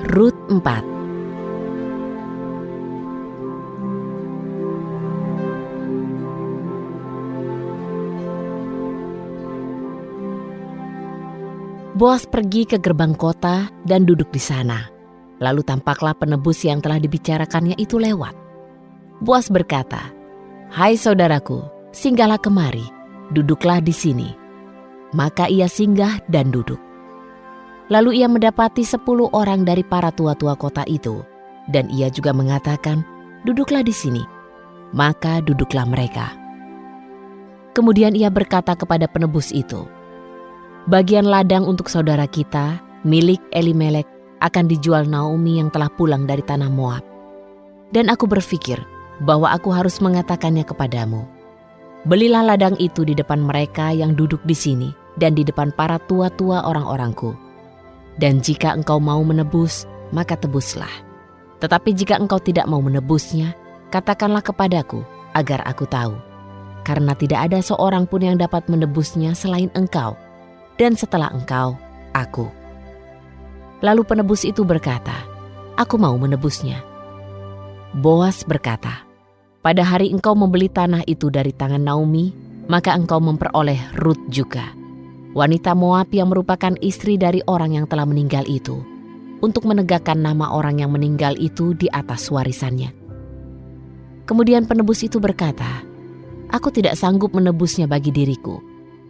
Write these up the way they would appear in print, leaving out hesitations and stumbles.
Rut 4. Boas pergi ke gerbang kota dan duduk di sana. Lalu tampaklah penebus yang telah dibicarakannya itu lewat. Boas berkata, "Hai saudaraku, singgahlah kemari, duduklah di sini." Maka ia singgah dan duduk. Lalu ia mendapati 10 orang dari para tua-tua kota itu, dan ia juga mengatakan, "Duduklah di sini." Maka duduklah mereka. Kemudian ia berkata kepada penebus itu, "Bagian ladang untuk saudara kita, milik Elimelek, akan dijual Naomi yang telah pulang dari tanah Moab. Dan aku berpikir bahwa aku harus mengatakannya kepadamu. Belilah ladang itu di depan mereka yang duduk di sini dan di depan para tua-tua orang-orangku. Dan jika engkau mau menebus, maka tebuslah. Tetapi jika engkau tidak mau menebusnya, katakanlah kepadaku agar aku tahu. Karena tidak ada seorang pun yang dapat menebusnya selain engkau. Dan setelah engkau, aku." Lalu penebus itu berkata, "Aku mau menebusnya." Boas berkata, "Pada hari engkau membeli tanah itu dari tangan Naomi, maka engkau memperoleh Rut juga, wanita Moab yang merupakan istri dari orang yang telah meninggal itu, untuk menegakkan nama orang yang meninggal itu di atas warisannya." Kemudian penebus itu berkata, "Aku tidak sanggup menebusnya bagi diriku,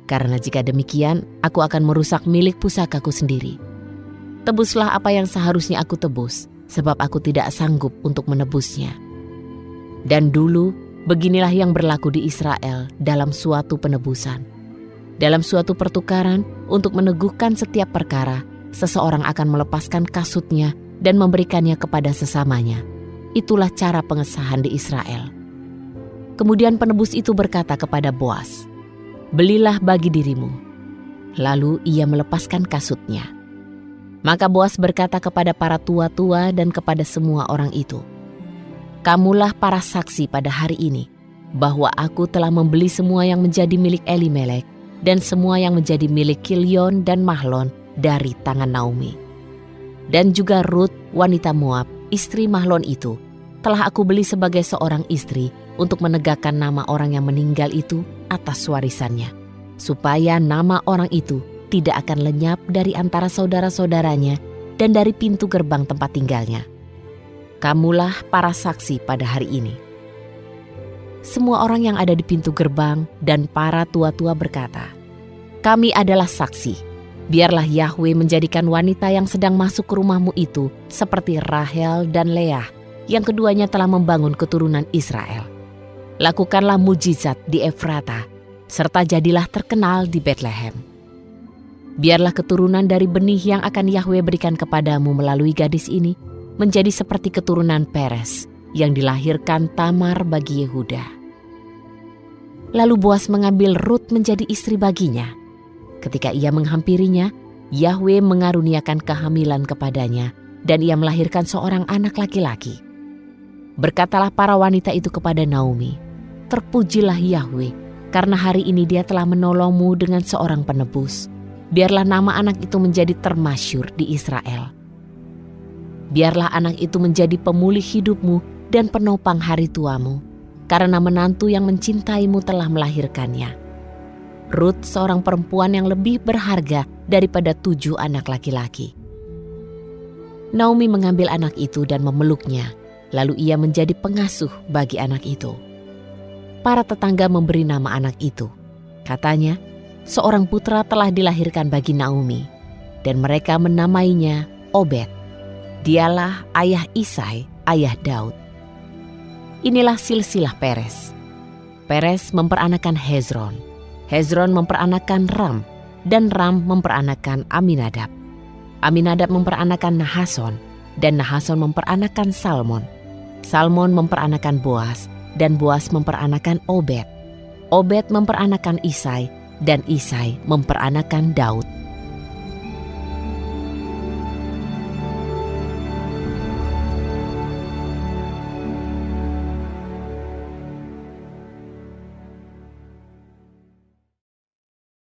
karena jika demikian aku akan merusak milik pusakaku sendiri. Tebuslah apa yang seharusnya aku tebus, sebab aku tidak sanggup untuk menebusnya." Dan dulu beginilah yang berlaku di Israel dalam suatu penebusan. Dalam suatu pertukaran untuk meneguhkan setiap perkara, seseorang akan melepaskan kasutnya dan memberikannya kepada sesamanya. Itulah cara pengesahan di Israel. Kemudian penebus itu berkata kepada Boas, "Belilah bagi dirimu." Lalu ia melepaskan kasutnya. Maka Boas berkata kepada para tua-tua dan kepada semua orang itu, "Kamulah para saksi pada hari ini, bahwa aku telah membeli semua yang menjadi milik Elimelek, dan semua yang menjadi milik Kilion dan Mahlon dari tangan Naomi. Dan juga Rut, wanita Moab, istri Mahlon itu, telah aku beli sebagai seorang istri untuk menegakkan nama orang yang meninggal itu atas warisannya, supaya nama orang itu tidak akan lenyap dari antara saudara-saudaranya dan dari pintu gerbang tempat tinggalnya. Kamulah para saksi pada hari ini." Semua orang yang ada di pintu gerbang dan para tua-tua berkata, "Kami adalah saksi. Biarlah Yahwe menjadikan wanita yang sedang masuk ke rumahmu itu seperti Rahel dan Leah, yang keduanya telah membangun keturunan Israel. Lakukanlah mujizat di Efrata, serta jadilah terkenal di Betlehem. Biarlah keturunan dari benih yang akan Yahwe berikan kepadamu melalui gadis ini menjadi seperti keturunan Peres yang dilahirkan Tamar bagi Yehuda." Lalu Boas mengambil Rut menjadi istri baginya. Ketika ia menghampirinya, Yahwe mengaruniakan kehamilan kepadanya dan ia melahirkan seorang anak laki-laki. Berkatalah para wanita itu kepada Naomi, "Terpujilah Yahwe, karena hari ini dia telah menolongmu dengan seorang penebus. Biarlah nama anak itu menjadi termasyur di Israel. Biarlah anak itu menjadi pemulih hidupmu dan penopang hari tuamu, karena menantu yang mencintaimu telah melahirkannya. Rut seorang perempuan yang lebih berharga daripada 7 anak laki-laki." Naomi mengambil anak itu dan memeluknya, lalu ia menjadi pengasuh bagi anak itu. Para tetangga memberi nama anak itu. Katanya, seorang putra telah dilahirkan bagi Naomi, dan mereka menamainya Obed. Dialah ayah Isai, ayah Daud. Inilah silsilah Peres. Peres memperanakan Hezron. Hezron memperanakan Ram, dan Ram memperanakan Aminadab. Aminadab memperanakan Nahason, dan Nahason memperanakan Salmon. Salmon memperanakan Boas, dan Boas memperanakan Obed. Obed memperanakan Isai, dan Isai memperanakan Daud.